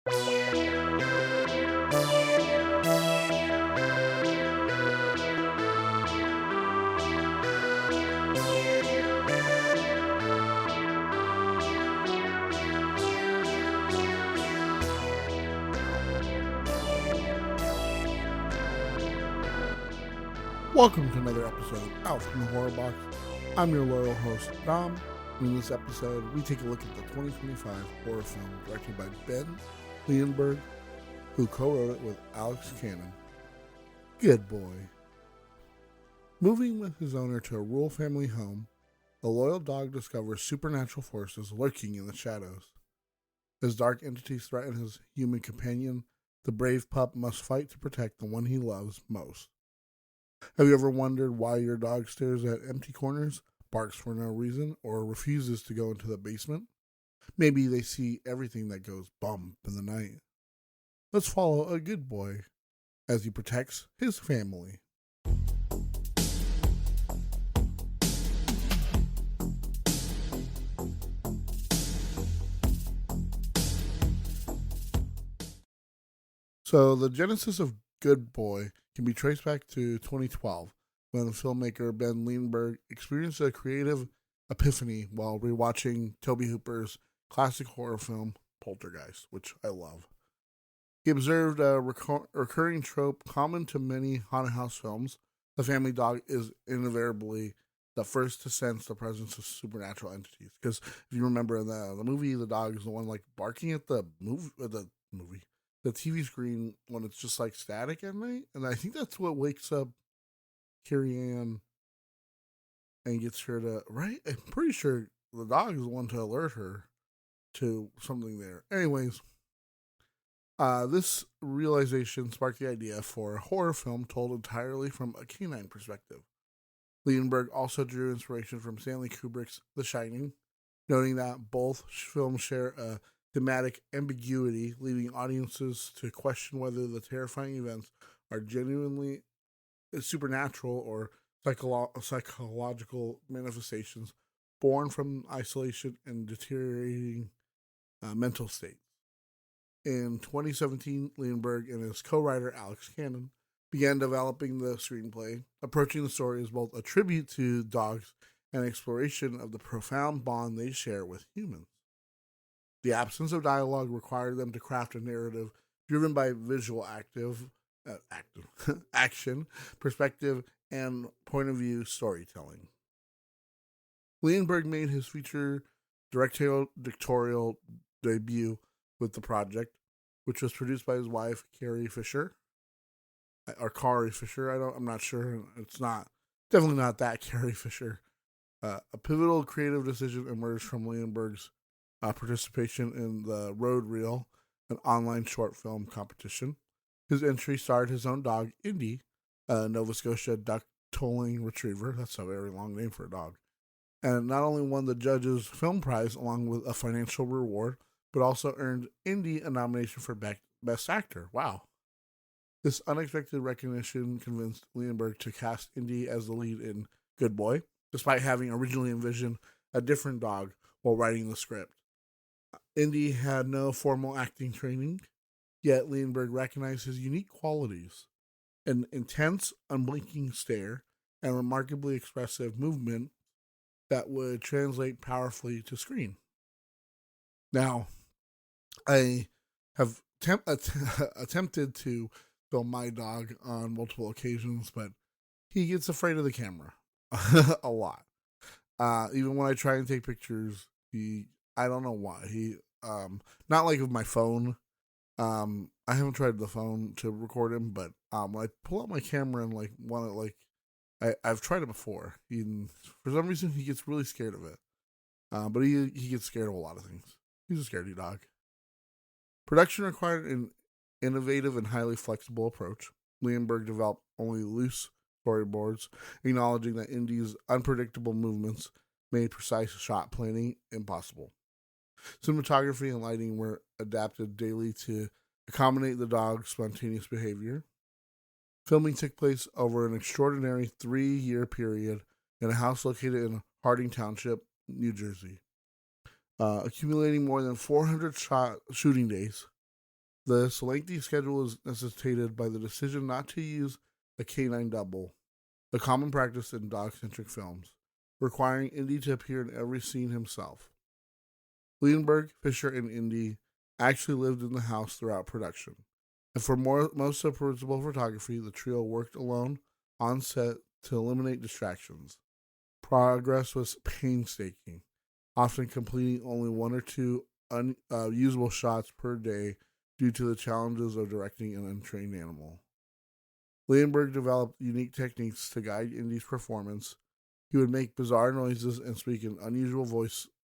Welcome to another episode of Out from the Horrorbox. I'm your loyal host, Dom. In this episode, we take a look at the 2025 horror film directed by Ben Leonberg, who co-wrote it with Alex Cannon. Good Boy. Moving with his owner to a rural family home, the loyal dog discovers supernatural forces lurking in the shadows. As dark entities threaten his human companion, the brave pup must fight to protect the one he loves most. Have you ever wondered why your dog stares at empty corners, barks for no reason, or refuses to go into the basement? Maybe they see everything that goes bump in the night. Let's follow a good boy as he protects his family. So the genesis of Good Boy can be traced back to 2012, when filmmaker Ben Leonberg experienced a creative epiphany while rewatching Tobe Hooper's classic horror film, Poltergeist, which I love. He observed a recurring trope common to many haunted house films. The family dog is invariably the first to sense the presence of supernatural entities. Because if you remember in the movie, the dog is the one like barking at the TV screen when it's just like static at night. And I think that's what wakes up Carrie Ann and gets her to, right? I'm pretty sure the dog is the one to alert her to something there. Anyways, this realization sparked the idea for a horror film told entirely from a canine perspective. Leonberg also drew inspiration from Stanley Kubrick's The Shining, noting that both films share a thematic ambiguity, leaving audiences to question whether the terrifying events are genuinely supernatural or psychological manifestations born from isolation and deteriorating mental states. In 2017, Leonberg and his co-writer Alex Cannon began developing the screenplay, approaching the story as both a tribute to dogs and an exploration of the profound bond they share with humans. The absence of dialogue required them to craft a narrative driven by visual action, perspective, and point of view storytelling. Leonberg made his feature directorial debut with the project, which was produced by his wife Carrie Fisher, or Kari Fisher. I'm not sure. It's definitely not that Carrie Fisher. A pivotal creative decision emerged from Leonberg's participation in the Road Reel, an online short film competition. His entry starred his own dog, Indy, a Nova Scotia duck tolling retriever. That's a very long name for a dog. And not only won the judges' film prize along with a financial reward, but also earned Indy a nomination for Best Actor. Wow. This unexpected recognition convinced Leonberg to cast Indy as the lead in Good Boy, despite having originally envisioned a different dog while writing the script. Indy had no formal acting training, yet Leonberg recognized his unique qualities: an intense, unblinking stare, and remarkably expressive movement that would translate powerfully to screen. Now, I have attempted to film my dog on multiple occasions, but he gets afraid of the camera a lot. Even when I try and take pictures, I don't know why. Not like with my phone. I haven't tried the phone to record him, but when I pull out my camera and I've tried it before. For some reason, he gets really scared of it. But he gets scared of a lot of things. He's a scaredy dog. Production required an innovative and highly flexible approach. Leonberg developed only loose storyboards, acknowledging that Indy's unpredictable movements made precise shot planning impossible. Cinematography and lighting were adapted daily to accommodate the dog's spontaneous behavior. Filming took place over an extraordinary 3-year period in a house located in Harding Township, New Jersey, accumulating more than 400 shooting days. This lengthy schedule is necessitated by the decision not to use a canine double, a common practice in dog-centric films, requiring Indy to appear in every scene himself. Leonberg, Fisher, and Indy actually lived in the house throughout production, and for most of principal photography, the trio worked alone on set to eliminate distractions. Progress was painstaking, often completing only one or two usable shots per day due to the challenges of directing an untrained animal. Leonberg developed unique techniques to guide Indy's performance. He would make bizarre noises and speak in unusual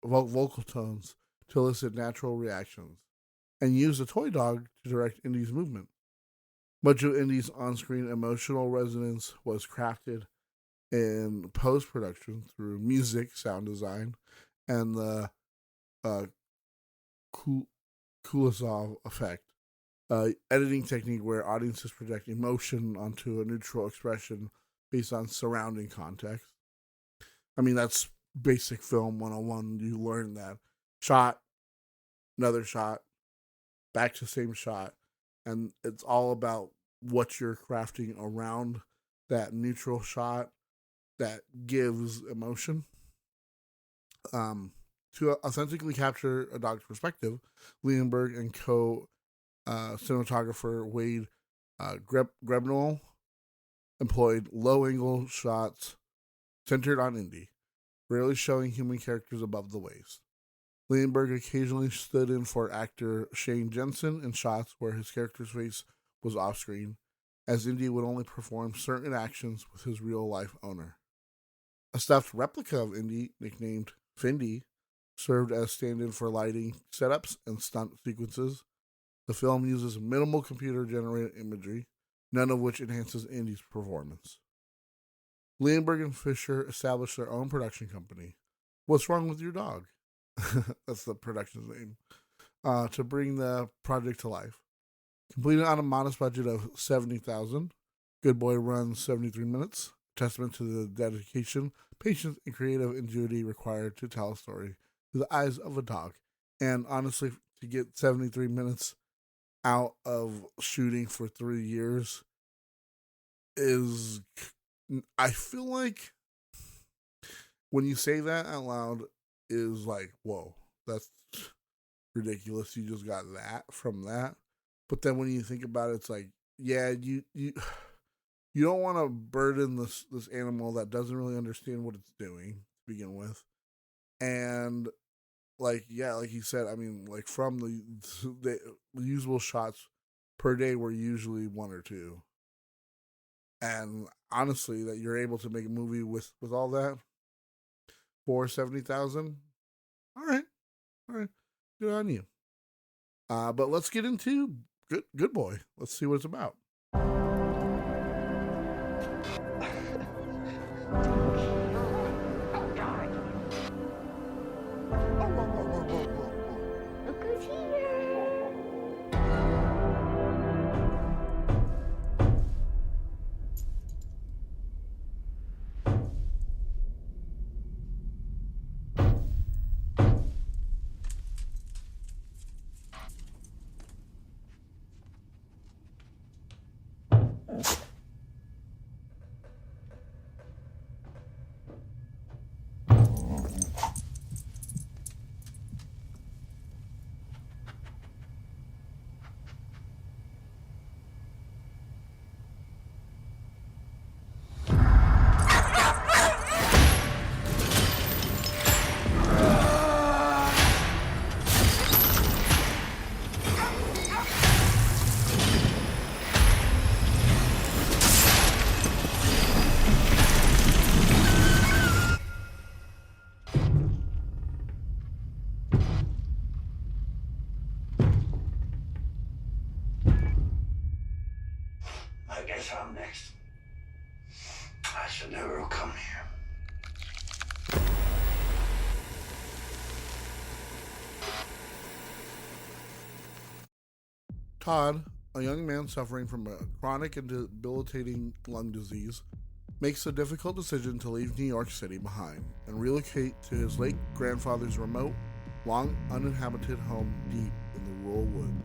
vocal tones to elicit natural reactions, and use a toy dog to direct Indy's movement. Much of Indy's on-screen emotional resonance was crafted in post-production through music, sound design, and the Kulisov effect, editing technique where audiences project emotion onto a neutral expression based on surrounding context. I mean, that's basic film 101. You learn that. Shot, another shot, back to same shot. And it's all about what you're crafting around that neutral shot that gives emotion. To authentically capture a dog's perspective, Leonberg and cinematographer Wade Grebnell employed low-angle shots centered on Indy, rarely showing human characters above the waist. Leonberg occasionally stood in for actor Shane Jensen in shots where his character's face was off-screen, as Indy would only perform certain actions with his real-life owner. A stuffed replica of Indy, nicknamed Findy, served as stand-in for lighting setups and stunt sequences. The film uses minimal computer-generated imagery, none of which enhances Indy's performance. Leonberg and Fisher established their own production company, What's Wrong with Your Dog? That's the production's name. To bring the project to life. Completed on a modest budget of $70,000, Good Boy runs 73 minutes, testament to the dedication, patience, and creative ingenuity required to tell a story through the eyes of a dog. And honestly, to get 73 minutes out of shooting for 3 years is, I feel like when you say that out loud, is like, whoa, that's ridiculous. You just got that from that. But then when you think about it, it's like, yeah, you don't want to burden this animal that doesn't really understand what it's doing to begin with. And like you said, I mean, like from the usual shots per day were usually one or two. And honestly, that you're able to make a movie with all that for $70,000, all right, good on you. But let's get into Good Boy. Let's see what it's about. Look who's here. I guess I'm next. I should never have come here. Todd, a young man suffering from a chronic and debilitating lung disease, makes the difficult decision to leave New York City behind and relocate to his late grandfather's remote, long uninhabited home deep in the rural woods.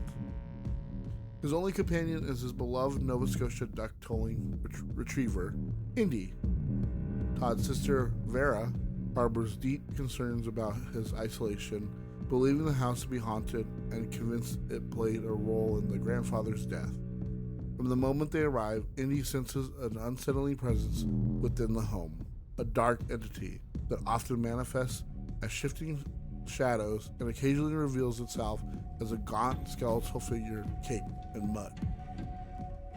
His only companion is his beloved Nova Scotia duck-tolling retriever, Indy. Todd's sister, Vera, harbors deep concerns about his isolation, believing the house to be haunted and convinced it played a role in the grandfather's death. From the moment they arrive, Indy senses an unsettling presence within the home, a dark entity that often manifests as shifting shadows and occasionally reveals itself as a gaunt skeletal figure caked in mud.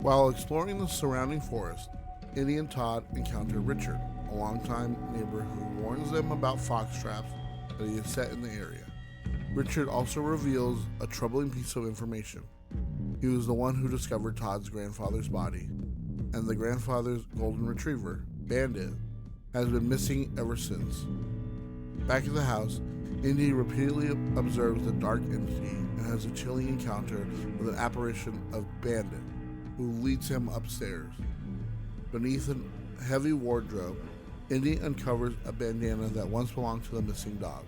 While exploring the surrounding forest, Indy and Todd encounter Richard, a longtime neighbor who warns them about fox traps that he has set in the area. Richard also reveals a troubling piece of information. He was the one who discovered Todd's grandfather's body, and the grandfather's golden retriever, Bandit, has been missing ever since. Back at the house, Indy repeatedly observes the dark entity and has a chilling encounter with an apparition of Bandit, who leads him upstairs. Beneath a heavy wardrobe, Indy uncovers a bandana that once belonged to the missing dog.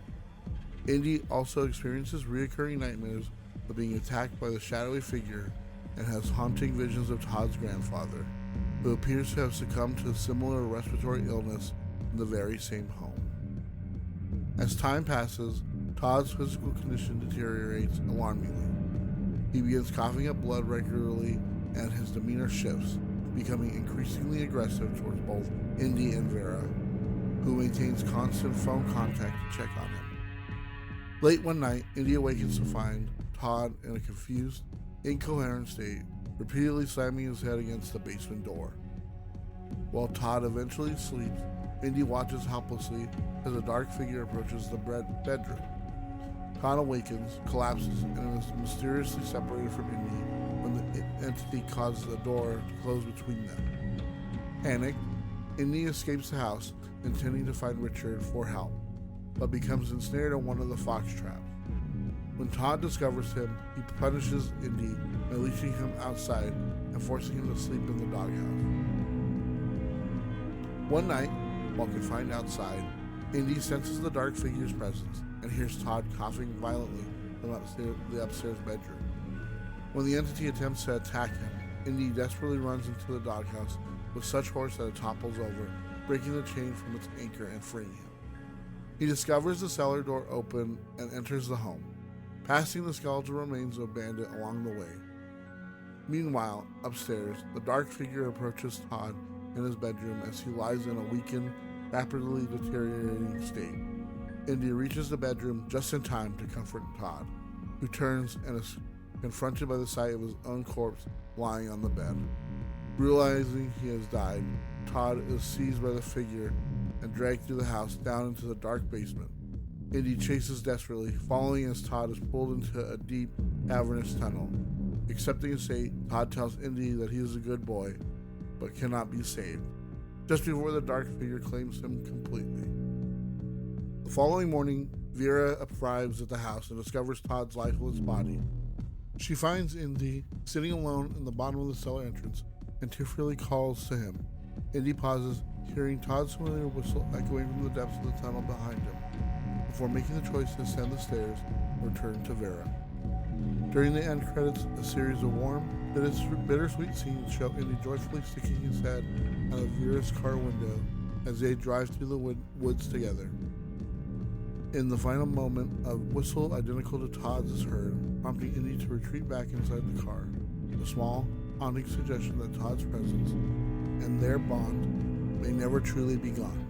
Indy also experiences recurring nightmares of being attacked by the shadowy figure and has haunting visions of Todd's grandfather, who appears to have succumbed to a similar respiratory illness in the very same home. As time passes, Todd's physical condition deteriorates alarmingly. He begins coughing up blood regularly, and his demeanor shifts, becoming increasingly aggressive towards both Indy and Vera, who maintains constant phone contact to check on him. Late one night, Indy awakens to find Todd in a confused, incoherent state, repeatedly slamming his head against the basement door. While Todd eventually sleeps, Indy watches helplessly as a dark figure approaches the bedroom. Todd awakens, collapses, and is mysteriously separated from Indy when the entity causes the door to close between them. Panicked, Indy escapes the house, intending to find Richard for help, but becomes ensnared in one of the fox traps. When Todd discovers him, he punishes Indy by leashing him outside and forcing him to sleep in the doghouse. One night, while confined outside, Indy senses the dark figure's presence and hears Todd coughing violently from the upstairs bedroom. When the entity attempts to attack him, Indy desperately runs into the doghouse with such force that it topples over, breaking the chain from its anchor and freeing him. He discovers the cellar door open and enters the home, passing the skeletal remains of Bandit along the way. Meanwhile, upstairs, the dark figure approaches Todd in his bedroom as he lies in a weakened, rapidly deteriorating state. Indy reaches the bedroom just in time to comfort Todd, who turns and is confronted by the sight of his own corpse lying on the bed. Realizing he has died, Todd is seized by the figure and dragged through the house down into the dark basement. Indy chases desperately, following as Todd is pulled into a deep, cavernous tunnel. Accepting his fate, Todd tells Indy that he is a good boy, but cannot be saved, just before the dark figure claims him completely. The following morning, Vera arrives at the house and discovers Todd's lifeless body. She finds Indy sitting alone in the bottom of the cellar entrance and tearfully calls to him. Indy pauses, hearing Todd's familiar whistle echoing from the depths of the tunnel behind him, before making the choice to ascend the stairs and return to Vera. During the end credits, a series of warm, bittersweet scenes show Indy joyfully sticking his head out of Vera's car window as they drive through the woods together. In the final moment, a whistle identical to Todd's is heard, prompting Indy to retreat back inside the car, a small, haunting suggestion that Todd's presence and their bond may never truly be gone.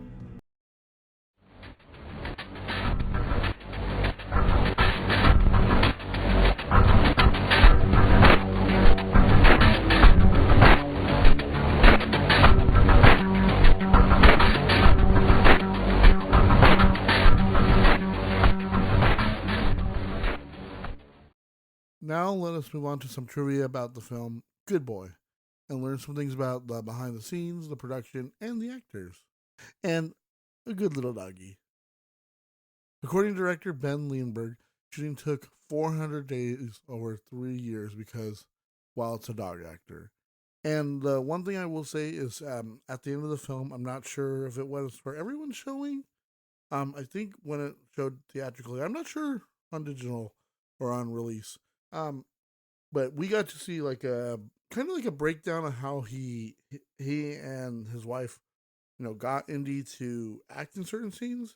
Now let us move on to some trivia about the film Good Boy and learn some things about the behind the scenes, the production, and the actors. And a good little doggy. According to director Ben Leonberg, shooting took 400 days over 3 years because, well, it's a dog actor. And one thing I will say is at the end of the film, I'm not sure if it was for everyone's showing. I think when it showed theatrically, I'm not sure on digital or on release. But we got to see like a kind of like a breakdown of how he and his wife, got Indy to act in certain scenes.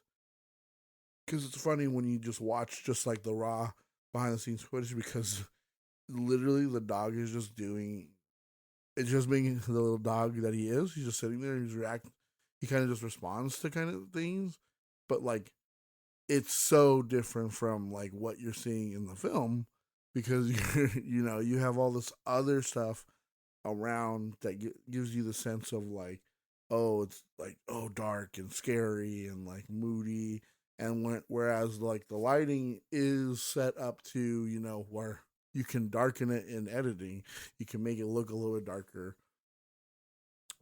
Because it's funny when you just watch just like the raw behind the scenes footage, because literally the dog is just doing it's just being the little dog that he is. He's just sitting there. He's reacting. He kind of just responds to kind of things, but like it's so different from like what you're seeing in the film, because you have all this other stuff around that gives you the sense of like, oh, it's like, oh, dark and scary and like moody, and whereas like the lighting is set up to where you can darken it in editing, you can make it look a little bit darker,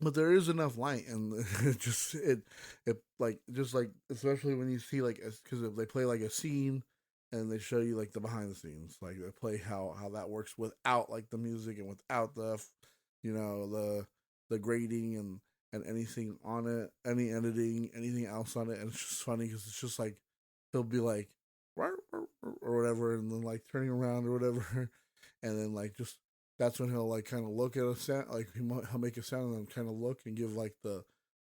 but there is enough light, and it like just like, especially when you see like, because if they play like a scene and they show you like the behind the scenes, like they play how that works without like the music and without the grading and anything on it, any editing, anything else on it. And it's just funny because it's just like he'll be like or whatever, and then like turning around or whatever, and then like just that's when he'll like kind of look at a sound, like he'll make a sound and then kind of look and give like the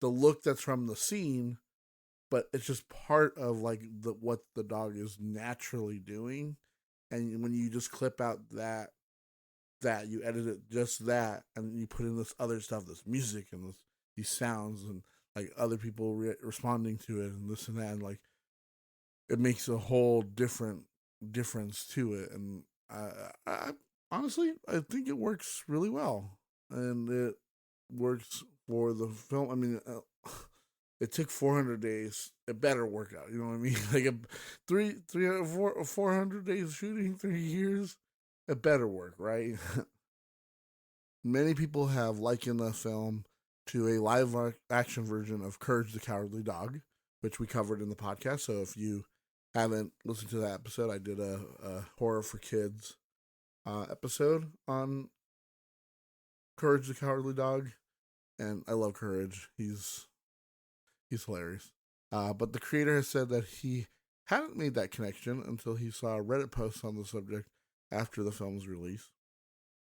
look that's from the scene, but it's just part of like what the dog is naturally doing. And when you just clip out that you edit it just that, and you put in this other stuff, this music and these sounds, and like other people responding to it and this and that, and like it makes a whole difference to it. And I honestly, I think it works really well, and it works for the film. I mean, it took 400 days. It better work out. You know what I mean? Like 400 days shooting, 3 years. It better work, right? Many people have likened the film to a live action version of Courage the Cowardly Dog, which we covered in the podcast. So if you haven't listened to that episode, I did a horror for kids episode on Courage the Cowardly Dog, and I love Courage. He's hilarious. But the creator has said that he hadn't made that connection until he saw Reddit posts on the subject after the film's release.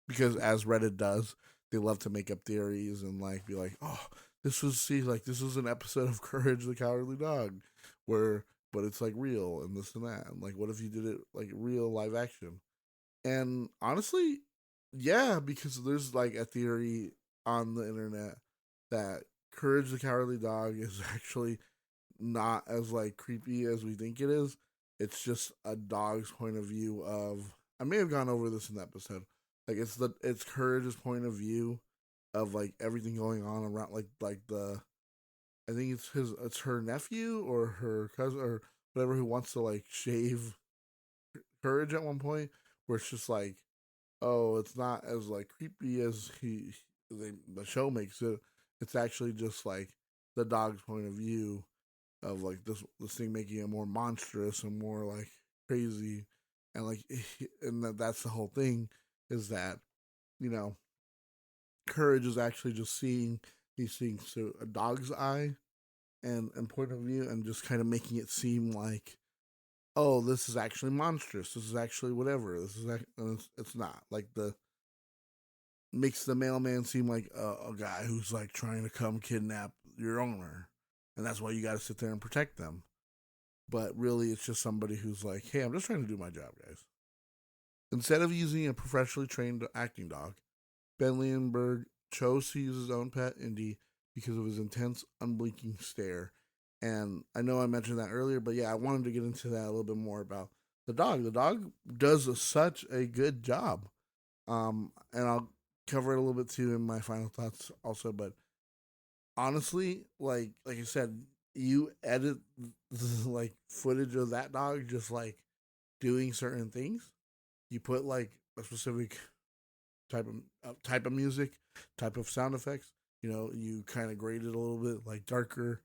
Because as Reddit does, they love to make up theories and like be like, oh, this was an episode of Courage the Cowardly Dog, but it's like real and this and that. And like, what if you did it like real live action? And honestly, yeah, because there's like a theory on the internet that Courage the Cowardly Dog is actually not as like creepy as we think it is. It's just a dog's point of view of. I may have gone over this in the episode. Like it's Courage's point of view of like everything going on around like the. I think it's her nephew or her cousin or whatever who wants to like shave Courage at one point, where it's just like, oh, it's not as like creepy as the show makes it. It's actually just like the dog's point of view of like this thing making it more monstrous and more like crazy, and like and that's the whole thing, is that you know Courage is actually just seeing these things through a dog's eye and point of view, and just kind of making it seem like, oh, this is actually monstrous. This is actually whatever. It's not like the makes the mailman seem like a guy who's like trying to come kidnap your owner, and that's why you got to sit there and protect them. But really, it's just somebody who's like, hey, I'm just trying to do my job, guys. Instead of using a professionally trained acting dog, Ben Leonberg chose to use his own pet, Indy, because of his intense, unblinking stare. And I know I mentioned that earlier, but yeah, I wanted to get into that a little bit more about the dog. The dog does such a good job. And I'll cover it a little bit too in my final thoughts also. But honestly, like I said, you edit like footage of that dog just like doing certain things. You put like a specific type of music, type of sound effects. You kind of grade it a little bit like darker.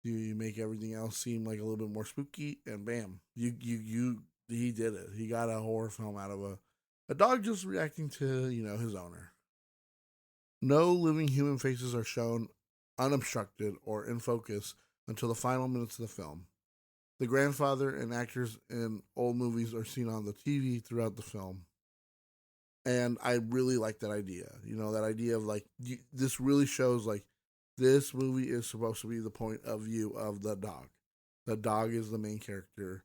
You make everything else seem like a little bit more spooky, and bam, he did it. He got a horror film out of a dog just reacting to his owner. No living human faces are shown unobstructed or in focus until the final minutes of the film. The grandfather and actors in old movies are seen on the TV throughout the film. And I really like that idea. That idea of like this really shows like this movie is supposed to be the point of view of the dog. The dog is the main character,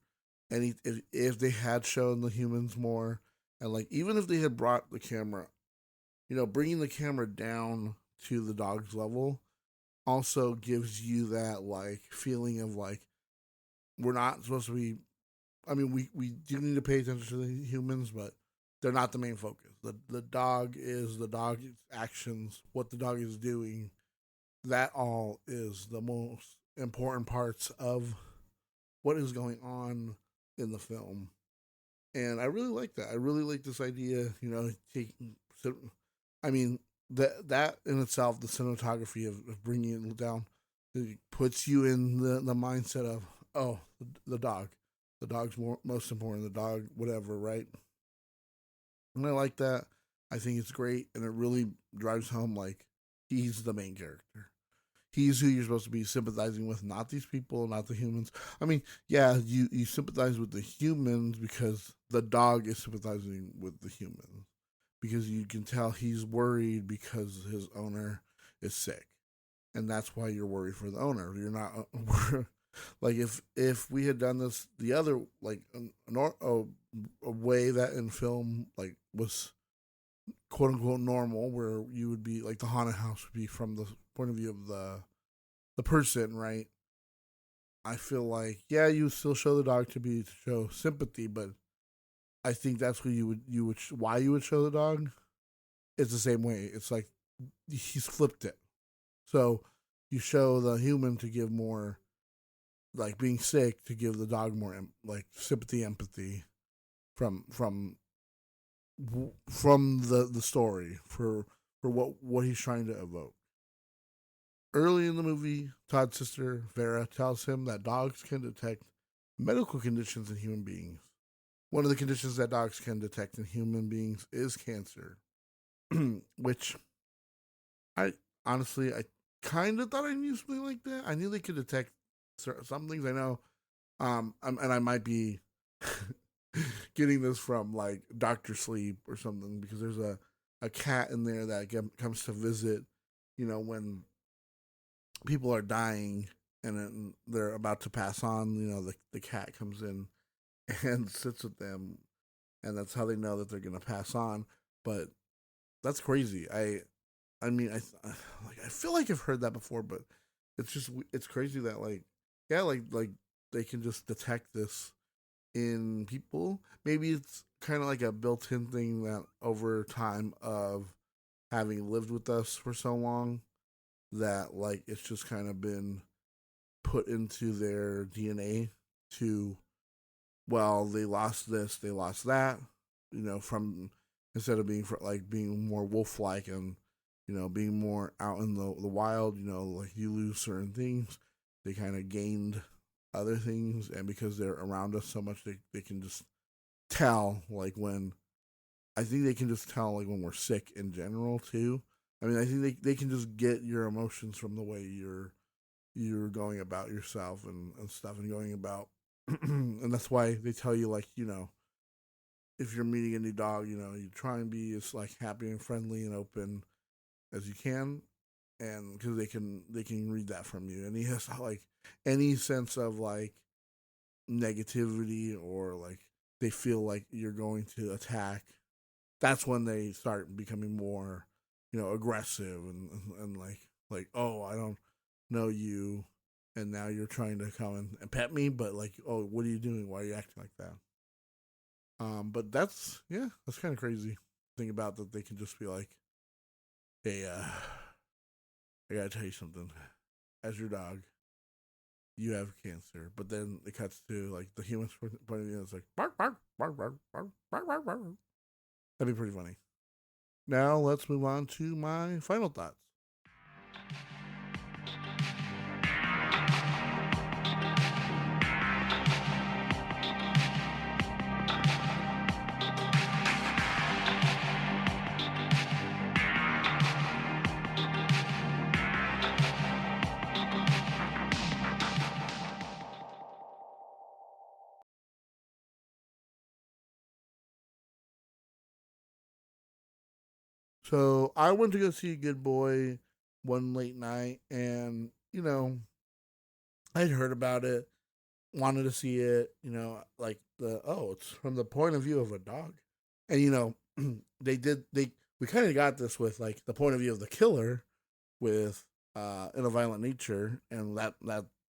and if they had shown the humans more, and like even if they had brought the camera, bringing the camera down to the dog's level, also gives you that like feeling of like we're not supposed to be. I mean, we do need to pay attention to the humans, but they're not the main focus. The dog is the dog's actions, what the dog is doing. That all is the most important parts of what is going on in the film. And I really like that. I really like this idea, taking. I mean, that in itself, the cinematography of bringing it down, it puts you in the mindset of, oh, the dog. The dog's most important. The dog, whatever, right? And I like that. I think it's great, and it really drives home like he's the main character. He's who you're supposed to be sympathizing with, not these people, not the humans. I mean, yeah, you sympathize with the humans because the dog is sympathizing with the humans. Because you can tell he's worried because his owner is sick. And that's why you're worried for the owner. You're not like if we had done this the other like a way that in film like was quote unquote normal, where you would be like the haunted house would be from the point of view of the person, right? I feel like yeah, you still show the dog to show sympathy, but I think that's what you would why you would show the dog. It's the same way. It's like he's flipped it. So you show the human to give more, like being sick, to give the dog more like sympathy, empathy from the story for what he's trying to evoke. Early in the movie, Todd's sister Vera tells him that dogs can detect medical conditions in human beings. One of the conditions that dogs can detect in human beings is cancer, which I honestly I kind of thought I knew something like that. I knew they could detect some things. I know, and I might be getting this from like Doctor Sleep or something because there's a cat in there that comes to visit. When people are dying and then they're about to pass on, the cat comes in and sits with them, and that's how they know that they're gonna pass on. But that's crazy. I mean, I feel like I've heard that before, but it's crazy that like yeah, like they can just detect this in people. Maybe it's kind of like a built-in thing that over time of having lived with us for so long that like it's just kind of been put into their DNA to well, they lost this, they lost that, from instead of being more wolf-like and being more out in the wild, like you lose certain things, they kind of gained other things, and because they're around us so much, they can just tell like when I think they can just tell like when we're sick in general too. I mean, I think they can just get your emotions from the way you're going about yourself and stuff and going about and that's why they tell you like if you're meeting a new dog you try and be as like happy and friendly and open as you can, and because they can read that from you, and he has like any sense of like negativity or like they feel like you're going to attack, that's when they start becoming more aggressive and like oh I don't know you, and now you're trying to come and pet me, but like oh what are you doing, why are you acting like that? But that's kind of crazy. Think about that they can just be like, hey, I gotta tell you something. As your dog, you have cancer. But then it cuts to like the human's point of view. It's like bark, bark, bark, bark, bark, bark, bark, bark. That'd be pretty funny. Now let's move on to my final thoughts. So I went to go see Good Boy one late night, and I'd heard about it, wanted to see it. Like it's from the point of view of a dog, and we kind of got this with like the point of view of the killer with In a Violent Nature, and that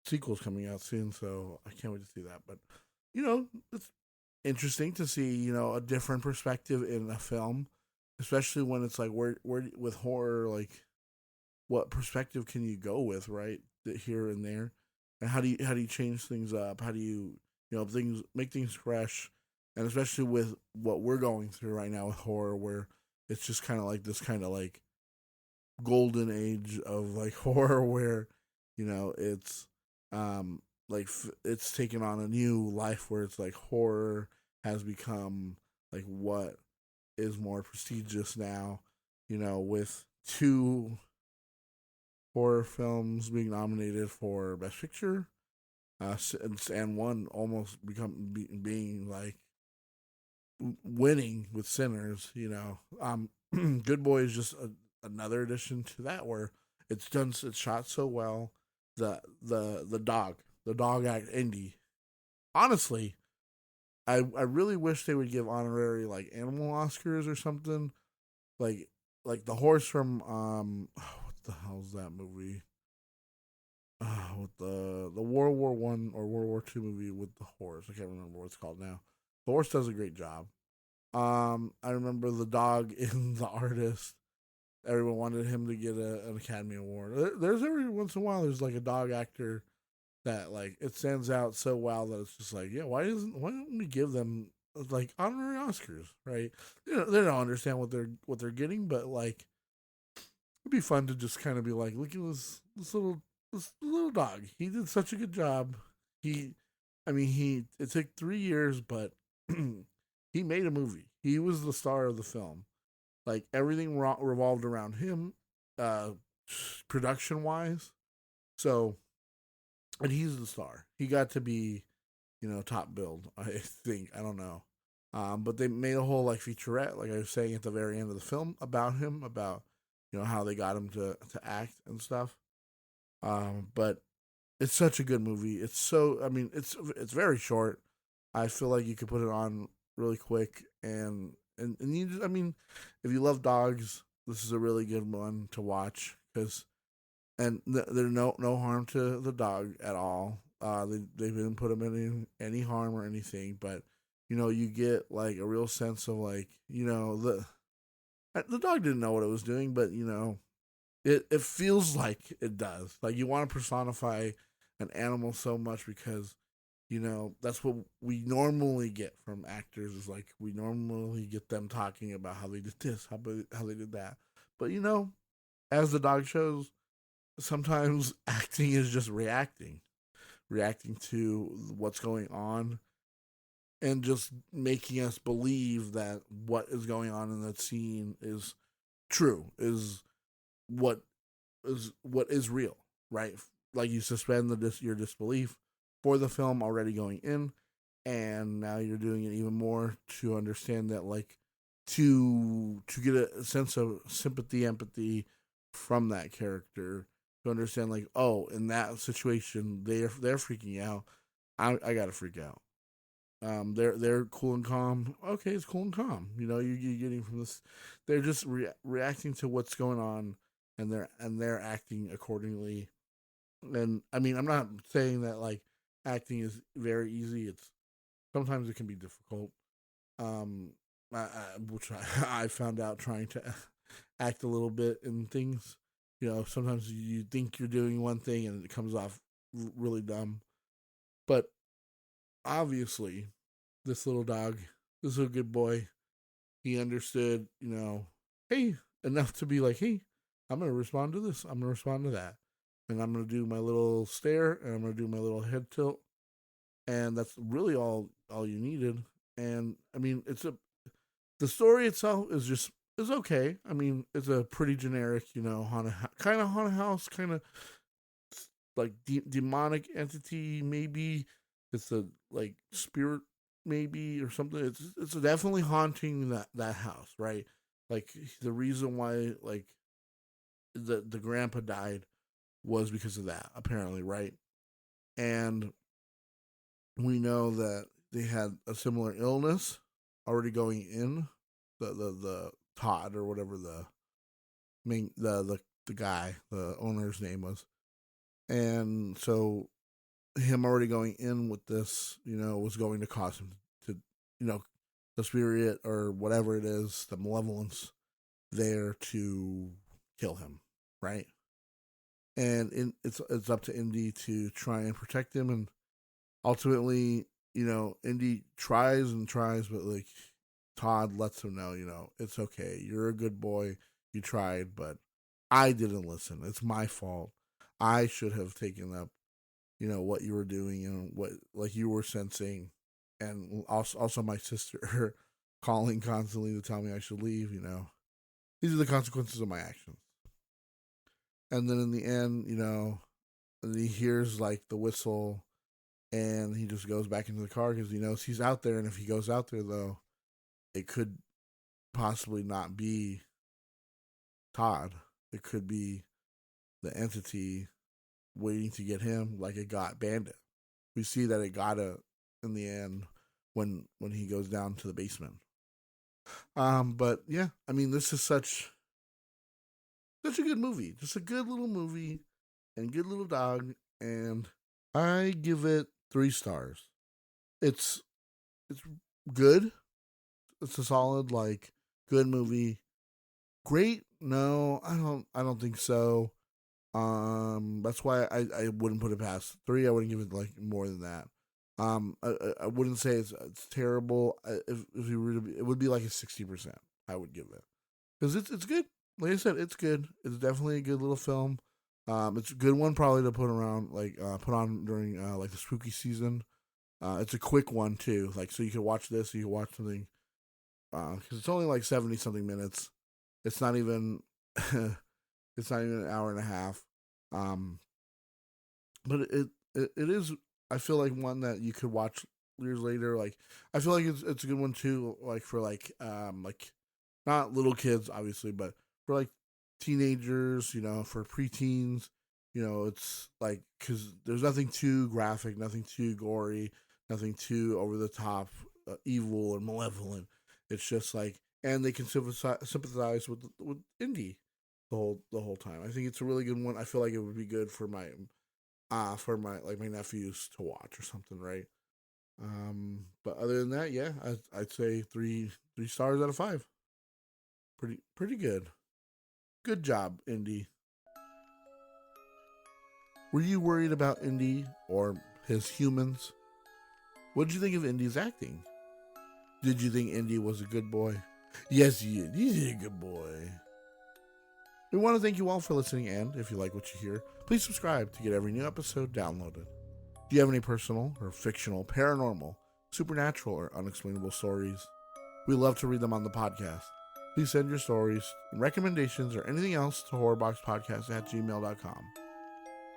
sequel's coming out soon, so I can't wait to see that. But it's interesting to see a different perspective in a film, especially when it's like where with horror, like what perspective can you go with, right? Here and there, and how do you change things up? How do things make things fresh, and especially with what we're going through right now with horror, where it's just kind of like this kind of like golden age of like horror, where it's it's taken on a new life, where it's like horror has become like what is more prestigious now, with two horror films being nominated for Best Picture, and one almost being like winning with Sinners. Good Boy is just another addition to that, where it's shot so well. The dog act indie. Honestly, I really wish they would give honorary like animal Oscars or something, like the horse from what the hell's that movie? With the World War I or World War II movie with the horse. I can't remember what it's called now. The horse does a great job. I remember the dog in The Artist. Everyone wanted him to get an Academy Award. There's every once in a while there's like a dog actor that like it stands out so well that it's just like, yeah, why don't we give them like honorary Oscars, right? They don't understand what they're getting, but like it'd be fun to just kind of be like, look at this little dog. He did such a good job. It took 3 years, but he made a movie. He was the star of the film. Like everything revolved around him, uh, production wise. So, and he's the star. He got to be, top billed. I think, I don't know, but they made a whole like featurette, like I was saying at the very end of the film, about him, about how they got him to act and stuff. But it's such a good movie. It's very short. I feel like you could put it on really quick, and you just, if you love dogs, this is a really good one to watch, because there's no harm to the dog at all. They didn't put him in any harm or anything, but you get like a real sense of like the dog didn't know what it was doing, but it feels like it does. Like you want to personify an animal so much, because that's what we normally get from actors, is like we normally get them talking about how they did this, how they did that. But as the dog shows, sometimes acting is just reacting to what's going on, and just making us believe that what is going on in that scene is true, what is real, right? Like you suspend your disbelief for the film already going in, and now you're doing it even more to understand that, like, to get a sense of sympathy, empathy from that character, to understand like, oh, in that situation they're freaking out. I gotta freak out. They're cool and calm. Okay, it's cool and calm. You're getting from this. They're just reacting to what's going on, and they're acting accordingly. And I'm not saying that like acting is very easy. It's sometimes it can be difficult. Um, which I found out trying to act a little bit in things. Sometimes you think you're doing one thing and it comes off really dumb. But obviously, this little dog, this little good boy, he understood, hey, enough to be like, hey, I'm going to respond to this. I'm going to respond to that. And I'm going to do my little stare, and I'm going to do my little head tilt. And that's really all you needed. And the story itself is okay. It's a pretty generic, kind of haunted house, kind of like demonic entity, maybe. It's a like spirit, maybe, or something. It's definitely haunting that house, right? Like the reason why like the grandpa died was because of that, apparently, right? And we know that they had a similar illness already going in. The Todd or whatever the main the guy, the owner's name was. And so him already going in with this, was going to cause him to, the spirit or whatever it is, the malevolence there to kill him, right? And it's up to Indy to try and protect him, and ultimately, Indy tries and tries, but like Todd lets him know, it's okay. You're a good boy. You tried, but I didn't listen. It's my fault. I should have taken up, what you were doing and what like you were sensing, and also my sister calling constantly to tell me I should leave. These are the consequences of my actions. And then in the end, he hears like the whistle, and he just goes back into the car because he knows he's out there, and if he goes out there though, it could possibly not be Todd. It could be the entity waiting to get him, like it got Bandit. We see that it got it in the end when he goes down to the basement. But yeah, I mean, this is such a good movie, just a good little movie, and good little dog, and I give it 3 stars. It's good. It's a solid, like, good movie. Great? No, I don't think so. That's why I wouldn't put it past 3. I wouldn't give it like more than that. I wouldn't say it's terrible. If you were to be, it would be like a 60%. I would give it because it's good. Like I said, it's good. It's definitely a good little film. It's a good one probably to put around put on during like the spooky season. It's a quick one too. Like so you can watch this, you can watch something. Because it's only like 70 something minutes. It's not even it's not even an hour and a half. But it is. I feel like one that you could watch years later. Like I feel like it's a good one too. Like for like not little kids obviously, but for like teenagers. For preteens. It's like because there's nothing too graphic, nothing too gory, nothing too over the top, evil or malevolent. It's just like, and they can sympathize with Indy the whole time. I think it's a really good one. I feel like it would be good for my like my nephews to watch or something, right? But other than that, yeah, I'd say 3 stars out of 5. Pretty good. Good job, Indy. Were you worried about Indy or his humans? What did you think of Indy's acting? Did you think Indy was a good boy? Yes, you did. He's a good boy. We want to thank you all for listening, and if you like what you hear, please subscribe to get every new episode downloaded. Do you have any personal or fictional, paranormal, supernatural, or unexplainable stories? We love to read them on the podcast. Please send your stories, recommendations, or anything else to horrorboxpodcast@gmail.com.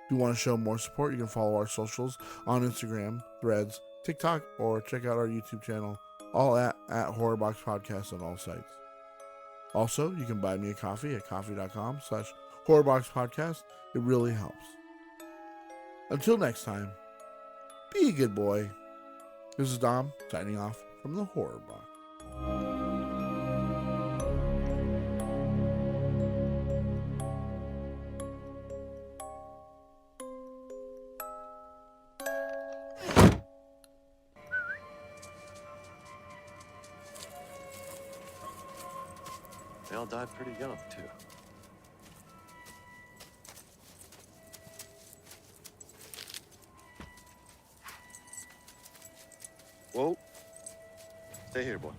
If you want to show more support, you can follow our socials on Instagram, Threads, TikTok, or check out our YouTube channel, all at Horrorbox Podcast on all sites. Also, you can buy me a coffee at coffee.com/horrorboxpodcast. It really helps. Until next time, be a good boy. This is Dom, signing off from the Horrorbox. They all died pretty young, too. Whoa. Stay here, boy.